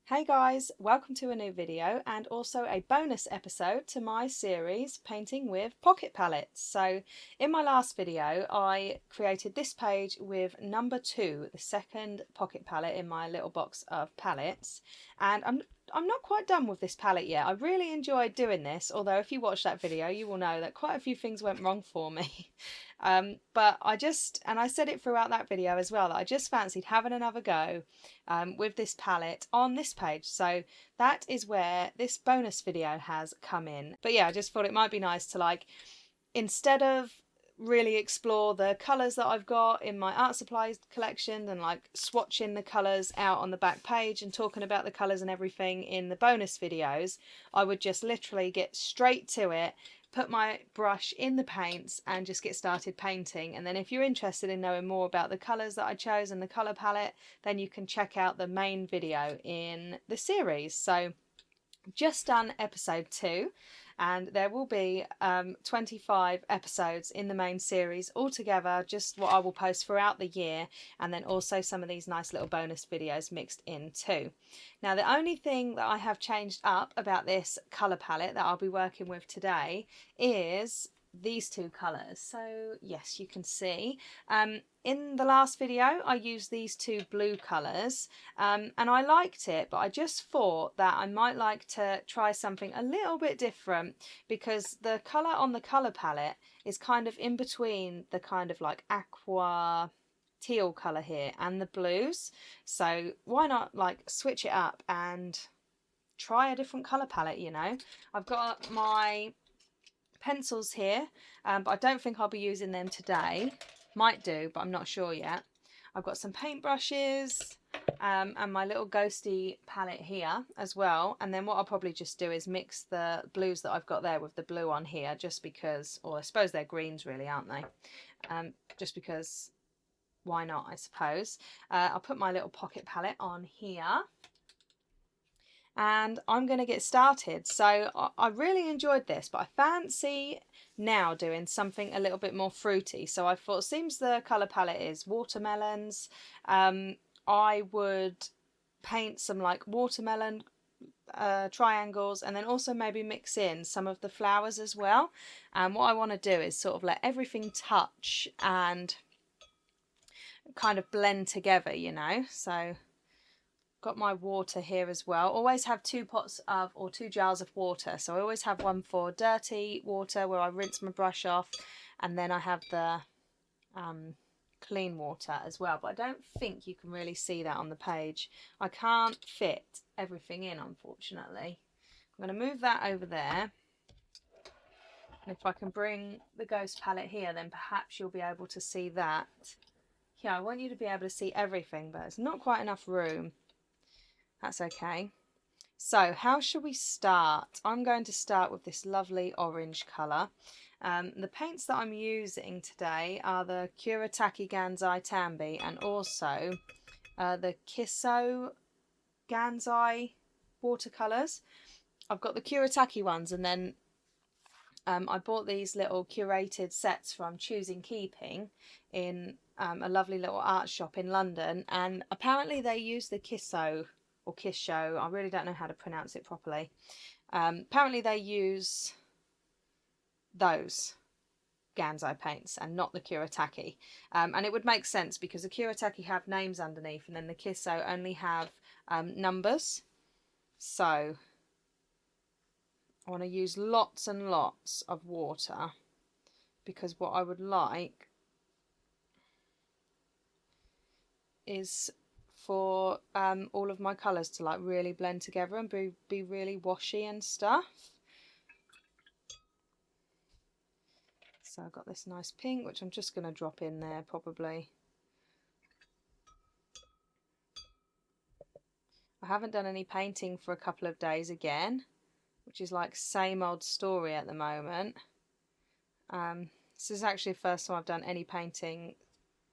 Hey guys, welcome to a new video and also a bonus episode to my series Painting with Pocket Palettes. So in my last video I created this page with number 2, the second pocket palette in my little box of palettes, and I'm not quite done with this palette yet. I really enjoyed doing this, although if you watch that video you will know that quite a few things went wrong for me. But I said it throughout that video as well, that I just fancied having another go with this palette on this page. So that is where this bonus video has come in. But yeah, I just thought it might be nice to, instead of really explore the colours that I've got in my art supplies collection and swatching the colours out on the back page and talking about the colours and everything in the bonus videos, I would just literally get straight to it, put my brush in the paints and just get started painting. And then if you're interested in knowing more about the colours that I chose and the colour palette, then you can check out the main video in the series. So just done episode 2, and there will be 25 episodes in the main series altogether, just what I will post throughout the year, and then also some of these nice little bonus videos mixed in too. Now the only thing that I have changed up about this colour palette that I'll be working with today is these two colours. So yes, you can see in the last video I used these two blue colours, and I liked it, but I just thought that I might like to try something a little bit different, because the colour on the colour palette is kind of in between the kind of like aqua teal colour here and the blues. So why not switch it up and try a different colour palette, you know? I've got my pencils here, but I don't think I'll be using them today. Might do, but I'm not sure yet. I've got some paintbrushes and my little ghosty palette here as well. And then what I'll probably just do is mix the blues that I've got there with the blue on here, just because, or I suppose they're greens really, aren't they? Just because, why not, I suppose. I'll put my little pocket palette on here, and I'm going to get started. So I really enjoyed this, but I fancy now doing something a little bit more fruity. So I thought, seems the colour palette is watermelons, I would paint some watermelon triangles, and then also maybe mix in some of the flowers as well. And what I want to do is sort of let everything touch and kind of blend together, you know. So got my water here as well. Always have 2 pots of, or 2 jars of water. So I always have one for dirty water where I rinse my brush off, and then I have the clean water as well. But I don't think you can really see that on the page. I can't fit everything in, unfortunately. I'm going to move that over there. And if I can bring the ghost palette here, then perhaps you'll be able to see that. Yeah, I want you to be able to see everything, but it's not quite enough room. That's okay. So how should we start? I'm going to start with this lovely orange colour. The paints that I'm using today are the Kuretake Gansai Tambi, and also the Gansai Watercolours. I've got the Kuretake ones, and then I bought these little curated sets from Choosing Keeping in a lovely little art shop in London, and apparently they use the or Kisho, I really don't know how to pronounce it properly. Apparently they use those Gansai paints and not the Kuretake. And it would make sense, because the Kuretake have names underneath and then the Kisho only have numbers. So I want to use lots and lots of water, because what I would like is for all of my colours to really blend together and be really washy and stuff. So I've got this nice pink, which I'm just going to drop in there probably. I haven't done any painting for a couple of days again, which is same old story at the moment. This is actually the first time I've done any painting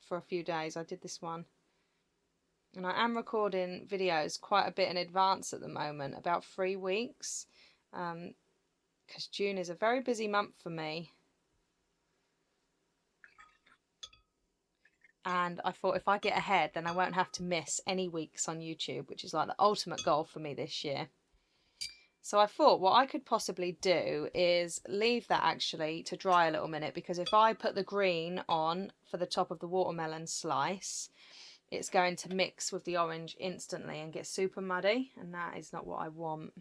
for a few days. I did this one. And I am recording videos quite a bit in advance at the moment, about 3 weeks, because June is a very busy month for me. and I thought if I get ahead then I won't have to miss any weeks on YouTube, which is like the ultimate goal for me this year. So I thought what I could possibly do is leave that actually to dry a little minute, because if I put the green on for the top of the watermelon slice, it's going to mix with the orange instantly and get super muddy, and that is not what I want.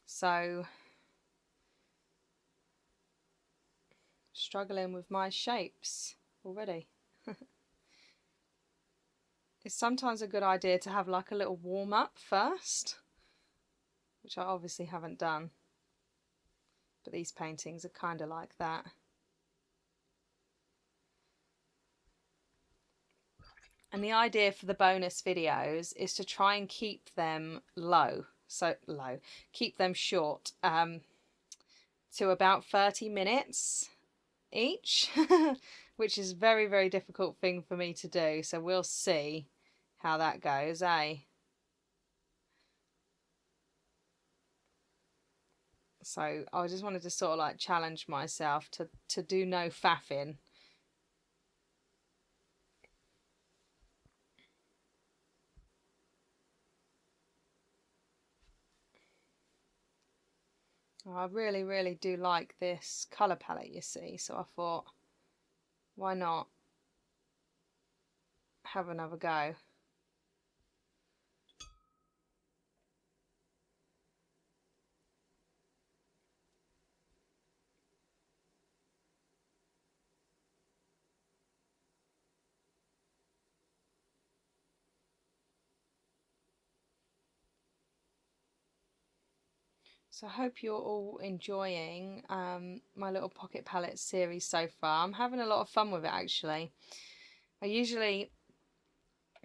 So, struggling with my shapes already. It's sometimes a good idea to have like a little warm up first, which I obviously haven't done, but these paintings are kind of like that. And the idea for the bonus videos is to try and keep them keep them short, to about 30 minutes each, which is a very, very difficult thing for me to do. So we'll see how that goes, eh? So I just wanted to sort of like challenge myself to do no faffing. I really, really do like this colour palette, you see, so I thought, why not have another go? So I hope you're all enjoying my little pocket palette series so far. I'm having a lot of fun with it, actually. I usually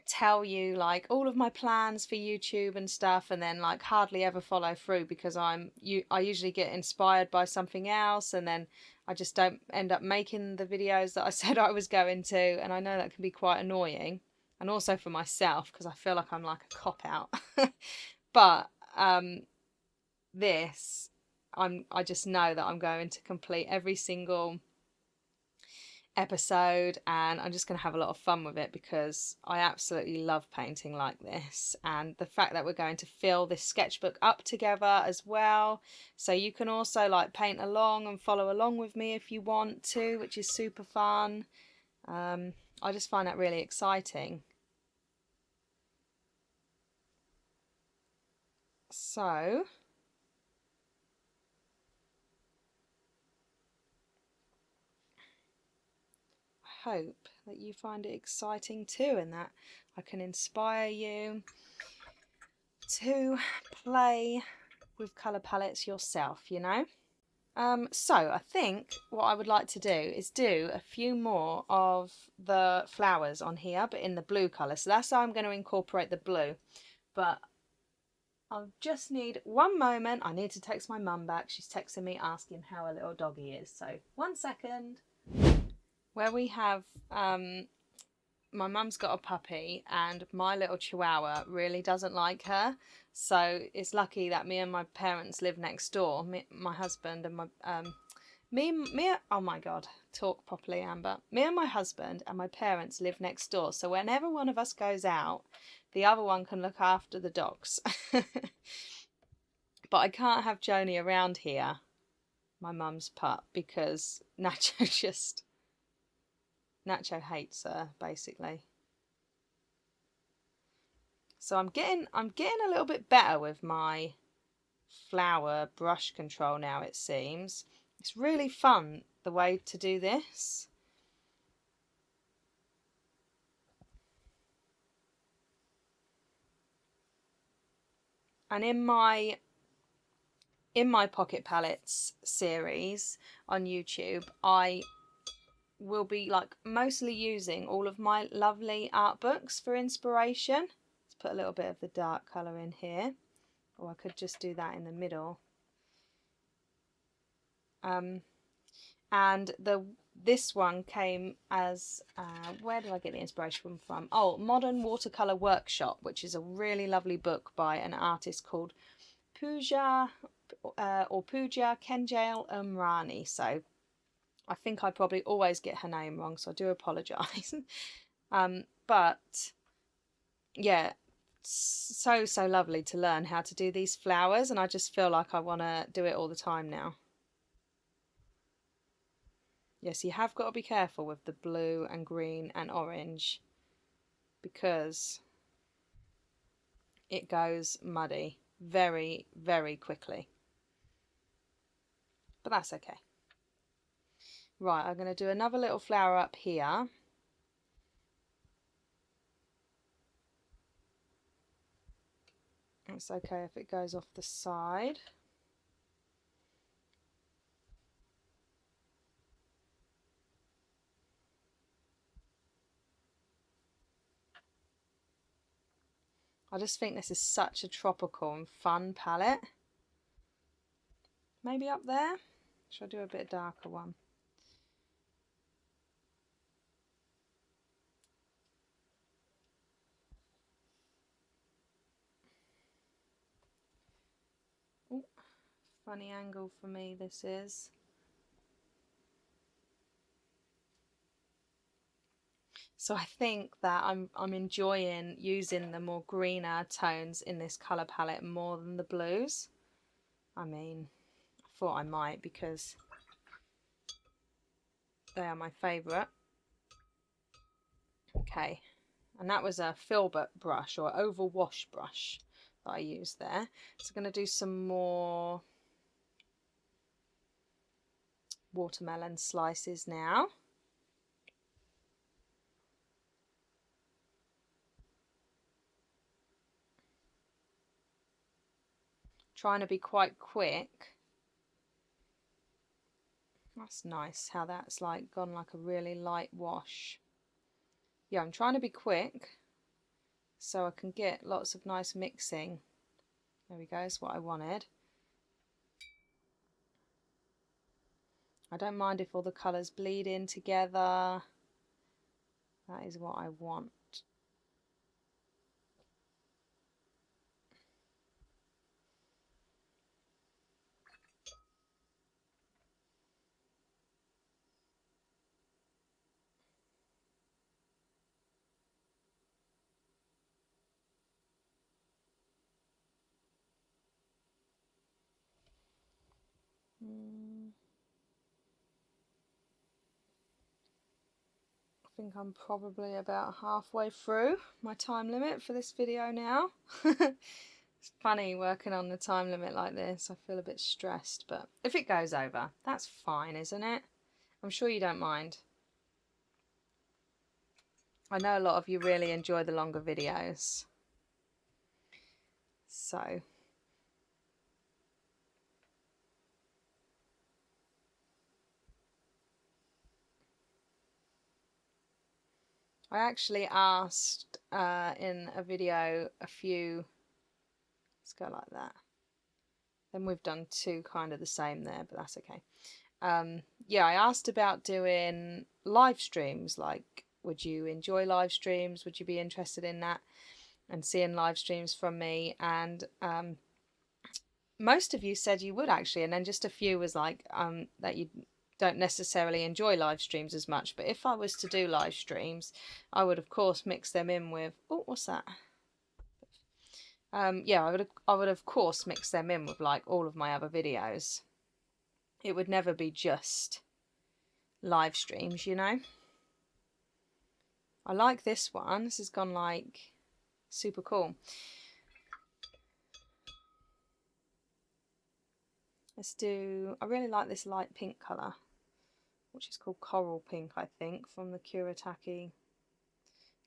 tell you like all of my plans for YouTube and stuff, and then like hardly ever follow through, because I usually get inspired by something else, and then I just don't end up making the videos that I said I was going to, and I know that can be quite annoying, and also for myself because I feel like I'm like a cop out. But this, I just know that I'm going to complete every single episode, and I'm just going to have a lot of fun with it because I absolutely love painting like this, and the fact that we're going to fill this sketchbook up together as well, so you can also like paint along and follow along with me if you want to, which is super fun. I just find that really exciting. So hope that you find it exciting too, and that I can inspire you to play with colour palettes yourself, you know. So I think what I would like to do is do a few more of the flowers on here, but in the blue colour. So that's how I'm going to incorporate the blue. But I'll just need one moment. I need to text my mum back. She's texting me asking how her little doggy is. So 1 second. Where we have my mum's got a puppy, and my little chihuahua really doesn't like her, so it's lucky that me and my parents live next door. My husband and oh my god, talk properly, Amber. Me and my husband and my parents live next door, so whenever one of us goes out, the other one can look after the dogs. But I can't have Joni around here, my mum's pup, because Nacho hates her, basically. So I'm getting a little bit better with my flower brush control now, it seems. It's really fun the way to do this. And in my Pocket Palettes series on YouTube, I will be like mostly using all of my lovely art books for inspiration. Let's put a little bit of the dark colour in here, or I could just do that in the middle. And this one came as where did I get the inspiration from? Oh, Modern Watercolour Workshop, which is a really lovely book by an artist called Pooja Kenjail Umrani. So I think I probably always get her name wrong, so I do apologise. But yeah, so lovely to learn how to do these flowers, and I just feel like I want to do it all the time now. Yes, you have got to be careful with the blue and green and orange because it goes muddy very, very quickly. But that's okay. Right, I'm going to do another little flower up here. It's okay if it goes off the side. I just think this is such a tropical and fun palette. Maybe up there? Should I do a bit darker one? Ooh, funny angle for me this is. So I think that I'm enjoying using the more greener tones in this colour palette more than the blues. I mean, I thought I might because they are my favourite. Okay, and that was a filbert brush or oval wash brush that I used there. So I'm going to do some more watermelon slices now. Trying to be quite quick. That's nice how that's like gone like a really light wash. Yeah, I'm trying to be quick so I can get lots of nice mixing. There we go, that's what I wanted. I don't mind if all the colours bleed in together. That is what I want. I think I'm probably about halfway through my time limit for this video now. It's funny working on the time limit like this. I feel a bit stressed, but if it goes over, that's fine, isn't it? I'm sure you don't mind. I know a lot of you really enjoy the longer videos. So I actually asked in a video a few, let's go like that. Then we've done two kind of the same there, but that's okay. Yeah, I asked about doing live streams, like would you enjoy live streams? Would you be interested in that and seeing live streams from me? And most of you said you would actually, and then just a few was like that you don't necessarily enjoy live streams as much. But if I was to do live streams, I would of course mix them in with, oh, what's that? Yeah, I would of course mix them in with like all of my other videos. It would never be just live streams, you know. I like this one. This has gone like super cool. Let's do, I really like this light pink colour, which is called Coral Pink, I think, from the Kuretake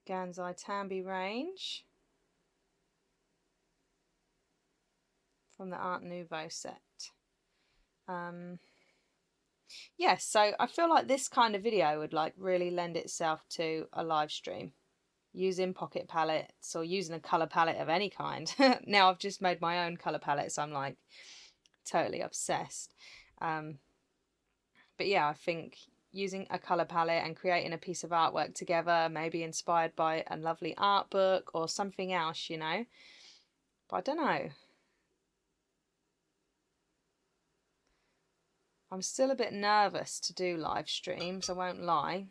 Gansai Tambi range, from the Art Nouveau set. Yes, so I feel like this kind of video would like really lend itself to a live stream using pocket palettes or using a colour palette of any kind. Now I've just made my own colour palette, so I'm like totally obsessed. But yeah, I think using a colour palette and creating a piece of artwork together, maybe inspired by a lovely art book or something else, you know. But I don't know. I'm still a bit nervous to do live streams, I won't lie.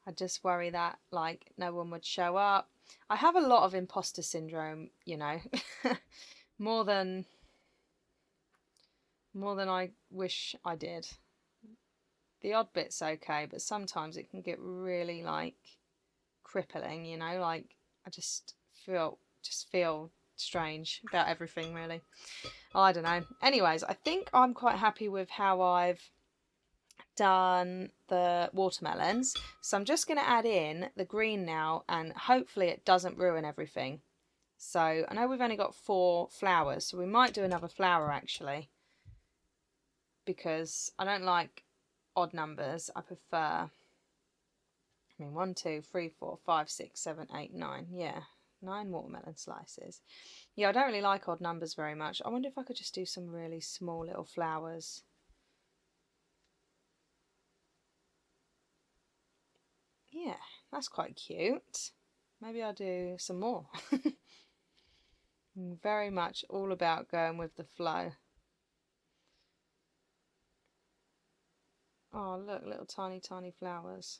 I just worry that like no one would show up. I have a lot of imposter syndrome, you know, more than I wish I did. The odd bit's okay, but sometimes it can get really like crippling, you know, like I just feel strange about everything really. I don't know. Anyways, I think I'm quite happy with how I've done the watermelons, so I'm just going to add in the green now, and hopefully it doesn't ruin everything. So I know we've only got 4 flowers, so we might do another flower actually, because I don't like odd numbers. I prefer, I mean, 1 2 3 4 5 6 7 8 9, yeah, 9 watermelon slices. Yeah, I don't really like odd numbers very much. I wonder if I could just do some really small little flowers. Yeah, that's quite cute. Maybe I'll do some more. I'm very much all about going with the flow. Oh, look, little tiny, tiny flowers.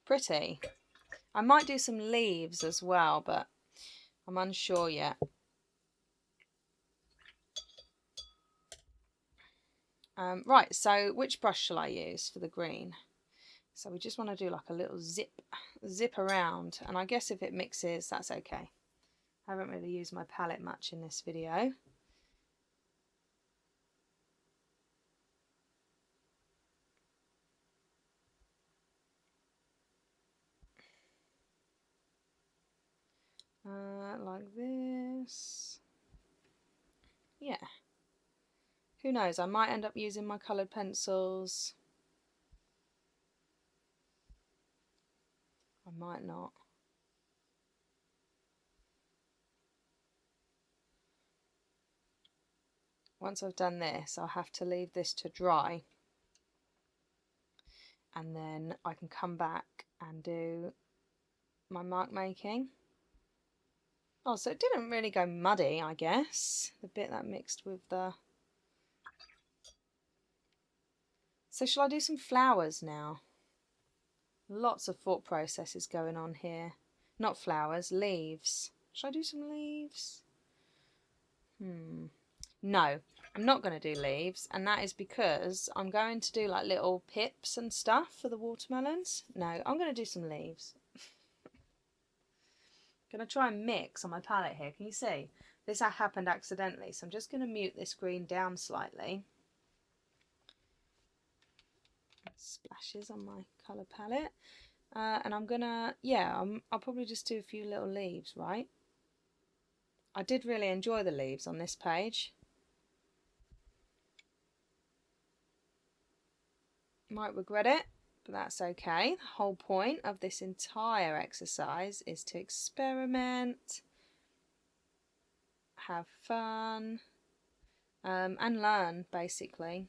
Pretty. I might do some leaves as well, but I'm unsure yet. Right, so which brush shall I use for the green? So we just want to do like a little zip around, and I guess if it mixes, that's okay. I haven't really used my palette much in this video. Like this. Yeah. Who knows, I might end up using my coloured pencils. I might not. Once I've done this, I'll have to leave this to dry, and then I can come back and do my mark making. Oh, so it didn't really go muddy, I guess, the bit that mixed with the... So shall I do some flowers now? Lots of thought processes going on here. Not flowers, leaves. Shall I do some leaves? No, I'm not going to do leaves, and that is because I'm going to do like little pips and stuff for the watermelons. No, I'm going to do some leaves. Going to try and mix on my palette here. Can you see? This happened accidentally, so I'm just going to mute this green down slightly. Splashes on my colour palette. And I'm going to, yeah, I'll probably just do a few little leaves, right? I did really enjoy the leaves on this page. Might regret it, but that's okay. The whole point of this entire exercise is to experiment, have fun, and learn, basically.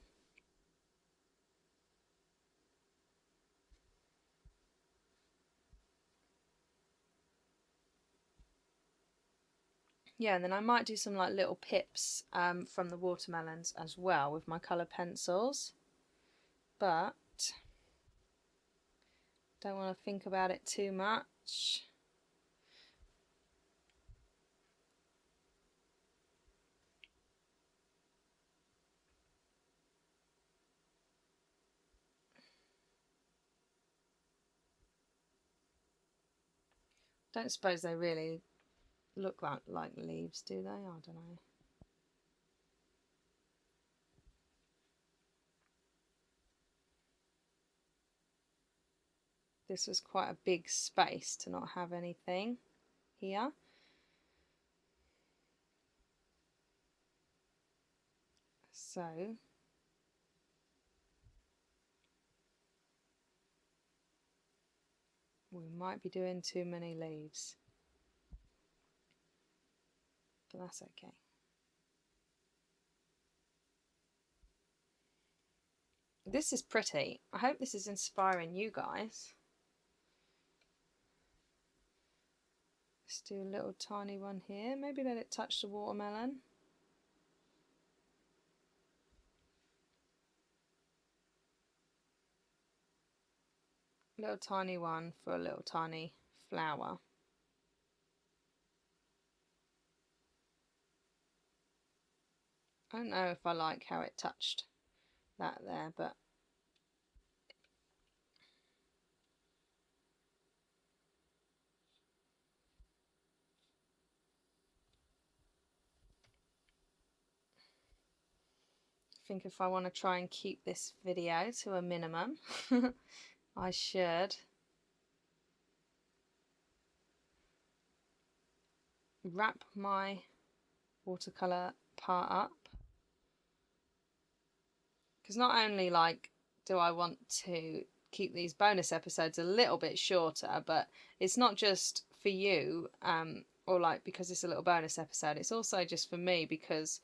Yeah, and then I might do some like little pips from the watermelons as well with my colour pencils, but don't want to think about it too much. Don't suppose they really look like leaves, do they? I don't know. This was quite a big space to not have anything here. So we might be doing too many leaves, but that's okay. This is pretty. I hope this is inspiring you guys. Let's do a little tiny one here. Maybe let it touch the watermelon. Little tiny one for a little tiny flower. I don't know if I like how it touched that there, but I think if I want to try and keep this video to a minimum, I should wrap my watercolour part up, because not only like do I want to keep these bonus episodes a little bit shorter, but it's not just for you or like because it's a little bonus episode, it's also just for me because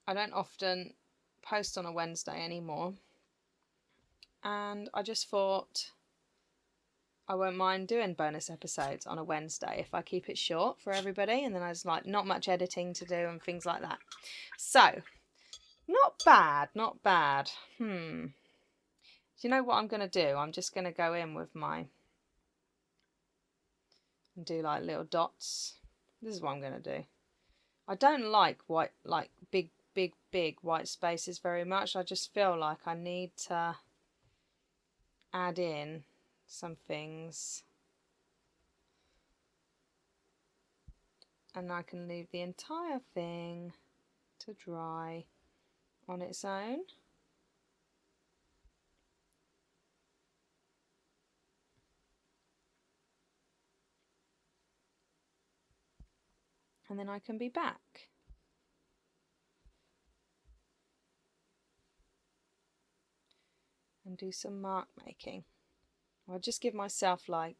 I don't often post on a Wednesday anymore, and I just thought I won't mind doing bonus episodes on a Wednesday if I keep it short for everybody, and then there's like not much editing to do and things like that. So, not bad, not bad. Do you know what I'm going to do? I'm just going to go in with my and do like little dots. This is what I'm going to do. I don't like white, like big white spaces very much. I just feel like I need to add in some things, and I can leave the entire thing to dry on its own. And then I can be back. And do some mark making. I'll just give myself like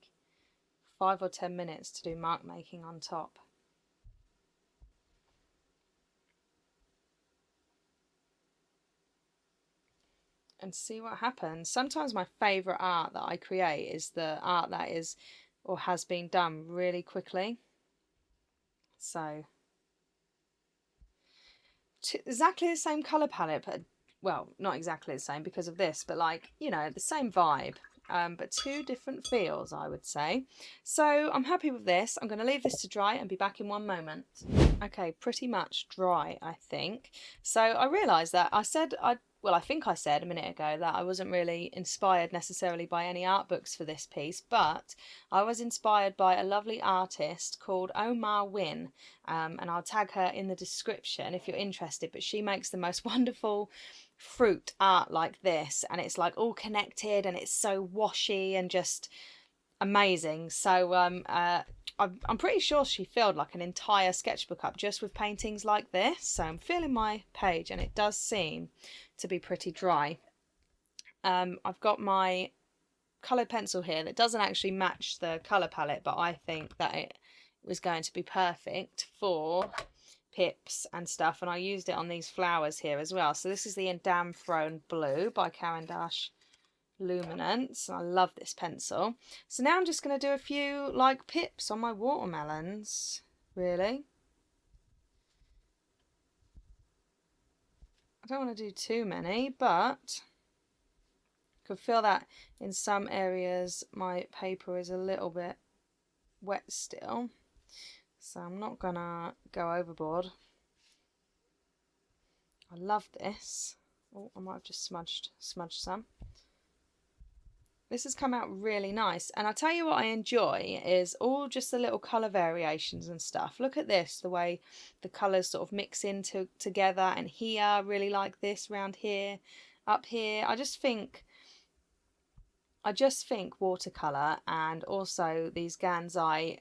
5 or 10 minutes to do mark making on top. And see what happens. Sometimes my favourite art that I create is the art that is or has been done really quickly. So exactly the same colour palette, but well, not exactly the same because of this, but like, you know, the same vibe. But two different feels, I would say. So I'm happy with this. I'm going to leave this to dry and be back in one moment. Okay, pretty much dry, I think. So I realised that I think I said a minute ago that I wasn't really inspired necessarily by any art books for this piece, but I was inspired by a lovely artist called Omar Wynne, and I'll tag her in the description if you're interested, but she makes the most wonderful fruit art like this, and it's like all connected and it's so washy and just amazing. So I'm pretty sure she filled like an entire sketchbook up just with paintings like this. So I'm feeling my page and it does seem to be pretty dry. I've got my coloured pencil here that doesn't actually match the colour palette, but I think that it was going to be perfect for pips and stuff, and I used it on these flowers here as well. So this is the Endam Throne Blue by Caran Luminance. I love this pencil. So now I'm just going to do a few like pips on my watermelons, really. I don't want to do too many, but I could feel that in some areas my paper is a little bit wet still, so I'm not gonna go overboard. I love this. Oh, I might have just smudged some. This has come out really nice, and I'll tell you what I enjoy is all just the little colour variations and stuff. Look at this, the way the colours sort of mix into together, and here I really like this, round here, up here. I just think watercolour, and also these Gansai,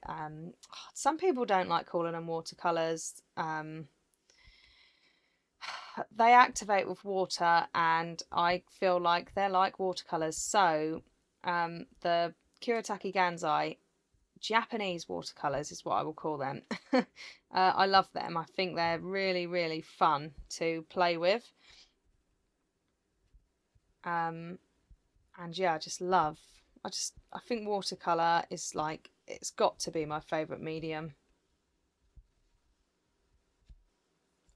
some people don't like calling them watercolours. They activate with water, and I feel like they're like watercolours. So the Kuretake Gansai Japanese watercolours is what I will call them. I love them. I think they're really, really fun to play with. And yeah, I think watercolour is like it's got to be my favourite medium.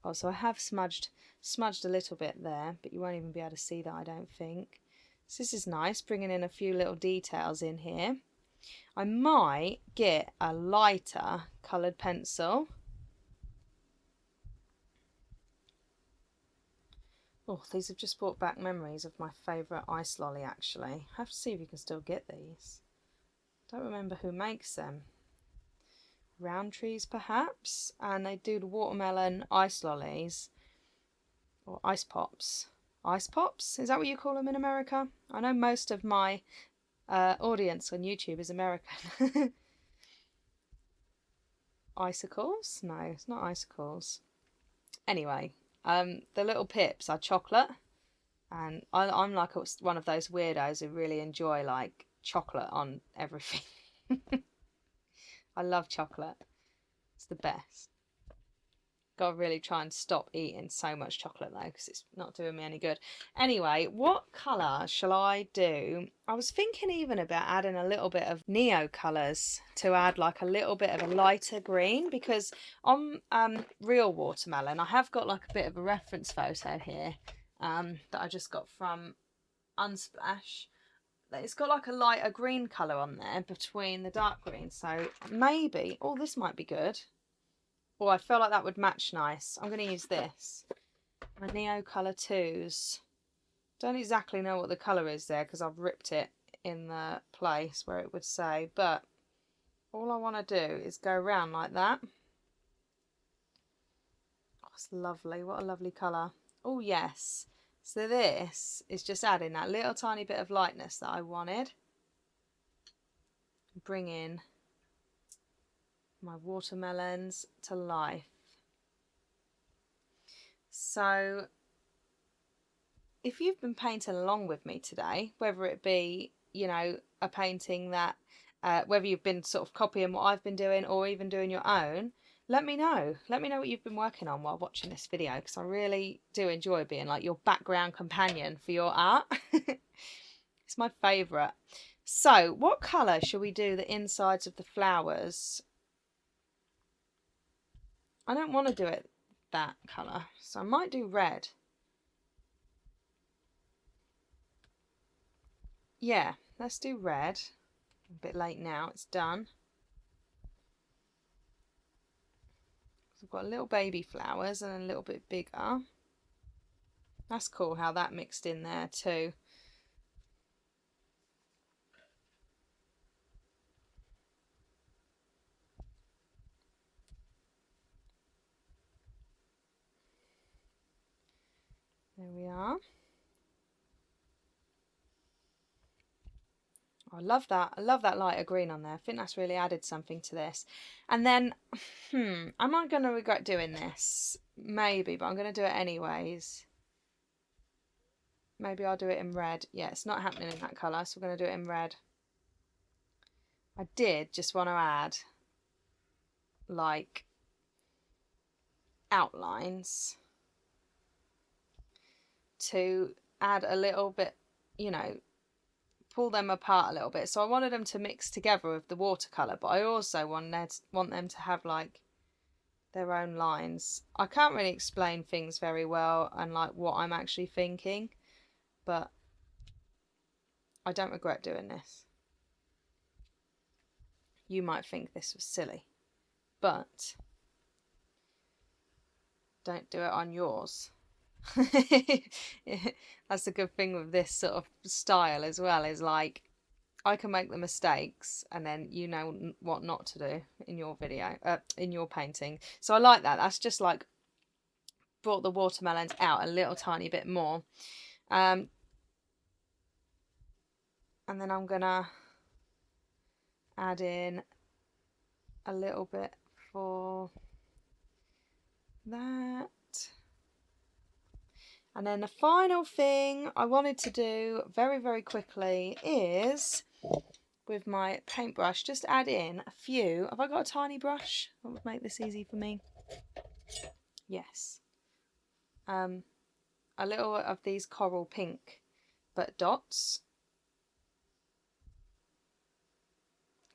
Oh, so I have smudged a little bit there, but you won't even be able to see that, I don't think. So this is nice, bringing in a few little details in here. I might get a lighter coloured pencil. Oh, these have just brought back memories of my favourite ice lolly, actually. I have to see if you can still get these. Don't remember who makes them. Roundtrees, perhaps? And they do the watermelon ice lollies. Or ice pops. Ice pops? Is that what you call them in America? I know most of my audience on YouTube is American. Icicles? No, it's not icicles. Anyway, the little pips are chocolate, and I'm like one of those weirdos who really enjoy like chocolate on everything. I love chocolate. It's the best. Gotta really try and stop eating so much chocolate though, because it's not doing me any good. Anyway, what colour shall I do? I was thinking even about adding a little bit of Neo colours to add like a little bit of a lighter green, because on real watermelon I have got like a bit of a reference photo here that I just got from Unsplash. It's got like a lighter green colour on there between the dark green, so maybe, oh, this might be good. Oh, I feel like that would match nice. I'm going to use this. My Neo Colour 2s. Don't exactly know what the colour is there because I've ripped it in the place where it would say. But all I want to do is go around like that. Oh, it's lovely. What a lovely colour. Oh, yes. So this is just adding that little tiny bit of lightness that I wanted. Bring in my watermelons to life. So if you've been painting along with me today, whether it be, you know, a painting that whether you've been sort of copying what I've been doing or even doing your own, let me know what you've been working on while watching this video, because I really do enjoy being like your background companion for your art. It's my favourite. So what colour shall we do the insides of the flowers? I don't want to do it that colour, so I might do red. Yeah, let's do red. A bit late now, it's done. So I've got little baby flowers and a little bit bigger. That's cool how that mixed in there too. There we are. I love that. I love that lighter green on there. I think that's really added something to this. And then, am I going to regret doing this? Maybe, but I'm going to do it anyways. Maybe I'll do it in red. Yeah, it's not happening in that colour, so we're going to do it in red. I did just want to add, like, outlines to add a little bit, you know, pull them apart a little bit. So I wanted them to mix together with the watercolour, but I also want them to have like their own lines. I can't really explain things very well and like what I'm actually thinking, but I don't regret doing this. You might think this was silly, but don't do it on yours. That's the good thing with this sort of style as well, is like I can make the mistakes and then you know what not to do in your video, in your painting. So I like that. That's just like brought the watermelons out a little tiny bit more. And then I'm gonna add in a little bit for that. And then the final thing I wanted to do very, very quickly is, with my paintbrush, just add in a few. Have I got a tiny brush that would make this easy for me? Yes. A little of these coral pink but dots.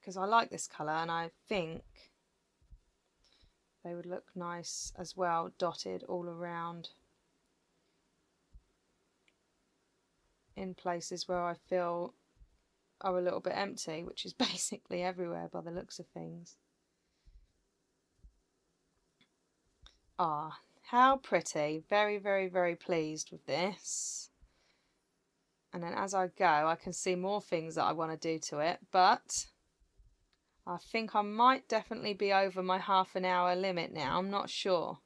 because I like this colour and I think they would look nice as well, dotted all around in places where I feel are a little bit empty, which is basically everywhere by the looks of things. Ah, how pretty. Very, very, very pleased with this. And then as I go, I can see more things that I want to do to it, but I think I might definitely be over my half-an-hour limit now. I'm not sure.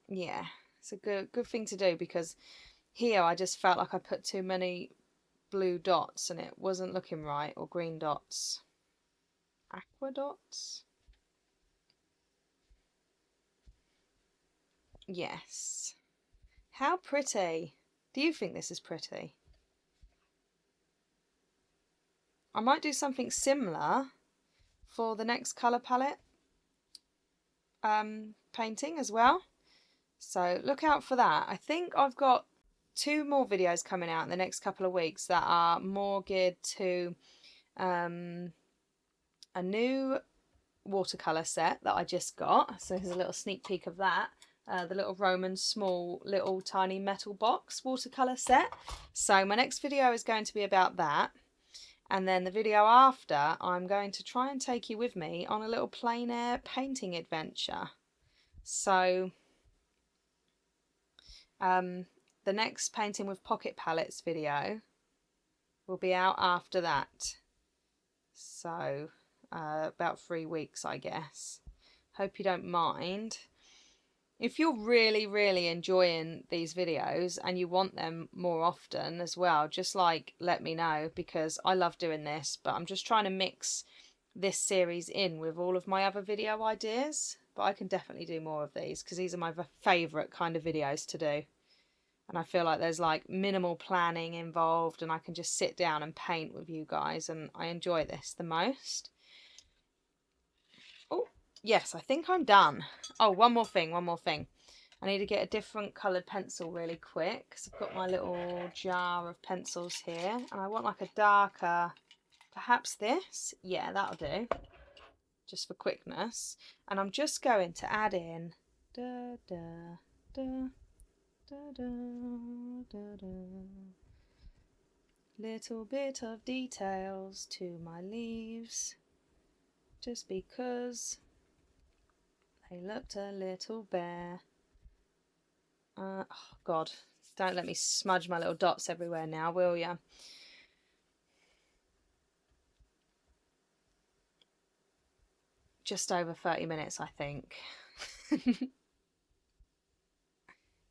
Yeah, it's a good thing to do, because here I just felt like I put too many blue dots and it wasn't looking right, or green dots. Aqua dots? Yes. How pretty. Do you think this is pretty? I might do something similar for the next colour palette painting as well. So look out for that. I think I've got 2 more videos coming out in the next couple of weeks that are more geared to a new watercolour set that I just got. So here's a little sneak peek of that. The little Roman small little tiny metal box watercolour set. So my next video is going to be about that. And then the video after, I'm going to try and take you with me on a little plein air painting adventure. So the next painting with pocket palettes video will be out after that. So about 3 weeks, I guess. Hope you don't mind. If you're really, really enjoying these videos and you want them more often as well, just like let me know, because I love doing this, but I'm just trying to mix this series in with all of my other video ideas. But I can definitely do more of these because these are my favourite kind of videos to do. And I feel like there's like minimal planning involved and I can just sit down and paint with you guys, and I enjoy this the most. Oh, yes, I think I'm done. Oh, one more thing. I need to get a different coloured pencil really quick because I've got my little jar of pencils here and I want like a darker, perhaps this. Yeah, that'll do. Just for quickness. And I'm just going to add in da, da, da, da, da, da, da. Little bit of details to my leaves, just because they looked a little bare. Oh God, don't let me smudge my little dots everywhere now, will ya? Just over 30 minutes, I think.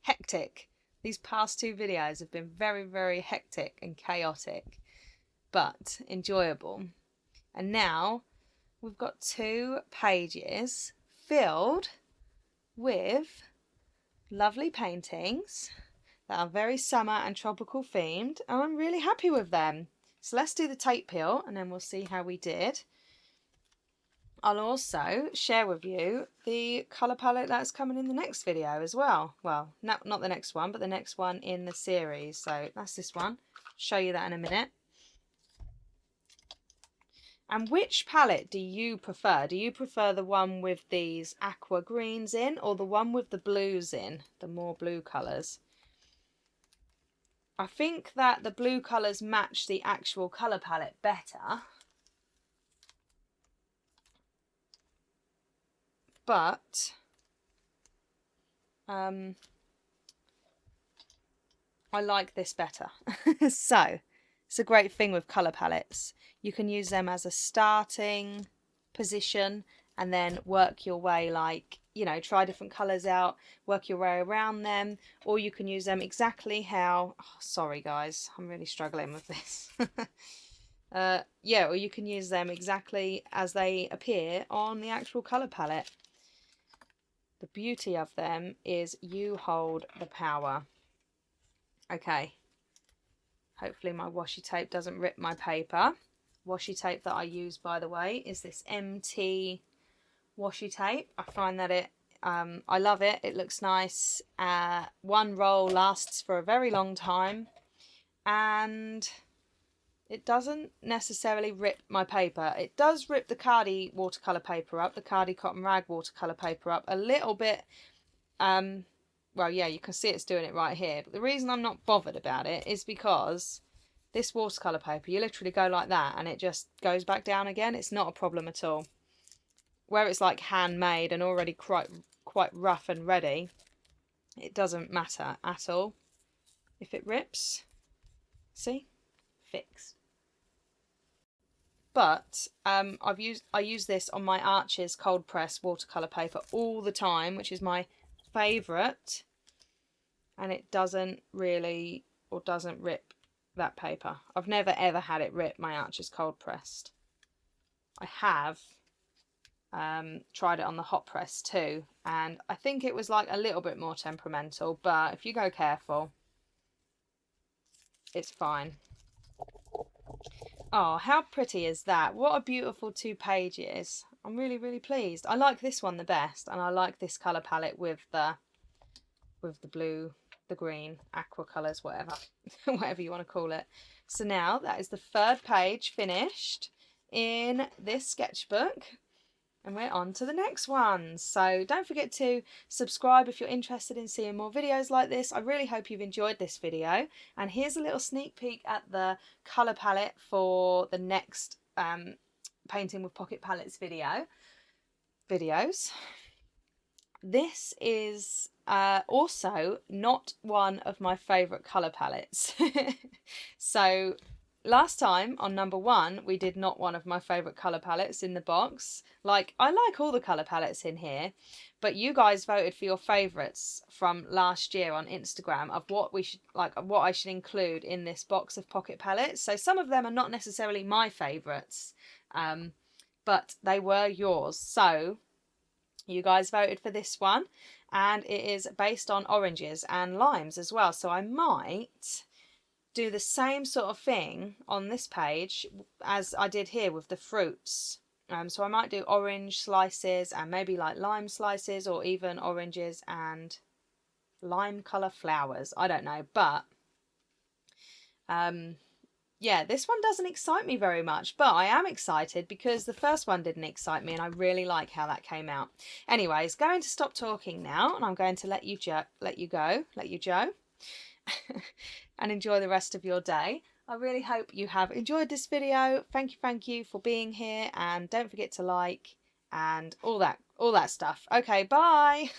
Hectic. These past 2 videos have been very, very hectic and chaotic, but enjoyable. And now we've got 2 pages filled with lovely paintings that are very summer and tropical themed, and I'm really happy with them. So let's do the tape peel and then we'll see how we did. I'll also share with you the colour palette that's coming in the next video as well. Well, not the next one, but the next one in the series. So that's this one. Show you that in a minute. And which palette do you prefer? Do you prefer the one with these aqua greens in, or the one with the blues in, the more blue colours? I think that the blue colours match the actual colour palette better. But I like this better. So it's a great thing with colour palettes. You can use them as a starting position and then work your way, like, you know, try different colours out, work your way around them, or you can use them exactly how, oh, sorry guys, I'm really struggling with this. Yeah, or you can use them exactly as they appear on the actual colour palette. The beauty of them is you hold the power. Okay, hopefully my washi tape doesn't rip my paper. Washi tape that I use, by the way, is this MT washi tape. I find that it I love it. It looks nice. One roll lasts for a very long time, and it doesn't necessarily rip my paper. It does rip the Cardi watercolour paper up, the Cardi Cotton Rag watercolour paper up a little bit. Well, yeah, you can see it's doing it right here. But the reason I'm not bothered about it is because this watercolour paper, you literally go like that and it just goes back down again. It's not a problem at all. Where it's like handmade and already quite rough and ready, it doesn't matter at all. If it rips, see, fixed. But I use this on my Arches cold press watercolour paper all the time, which is my favourite, and it doesn't really, or doesn't rip that paper. I've never ever had it rip my Arches cold pressed. I have tried it on the hot press too, and I think it was like a little bit more temperamental, but if you go careful, it's fine. Oh, how pretty is that? What a beautiful 2 pages. I'm really, really pleased. I like this one the best, and I like this colour palette with the blue, the green, aqua colours, whatever, whatever you want to call it. So now that is the 3rd page finished in this sketchbook. And we're on to the next one. So don't forget to subscribe if you're interested in seeing more videos like this. I really hope you've enjoyed this video. And here's a little sneak peek at the colour palette for the next Painting with Pocket Palettes videos. This is also not one of my favourite colour palettes. So last time on number 1 we did not one of my favourite colour palettes in the box. Like, I like all the colour palettes in here, but you guys voted for your favourites from last year on Instagram of what we should, like, what I should include in this box of pocket palettes. So some of them are not necessarily my favourites, but they were yours. So you guys voted for this one, and it is based on oranges and limes as well. So I might do the same sort of thing on this page as I did here with the fruits. So I might do orange slices and maybe like lime slices, or even oranges and lime colour flowers. I don't know, but yeah, this one doesn't excite me very much, but I am excited because the first one didn't excite me, and I really like how that came out. Anyways, going to stop talking now, and I'm going to let you go, and enjoy the rest of your day. I really hope you have enjoyed this video. Thank you for being here, and don't forget to like and all that stuff. Okay, bye.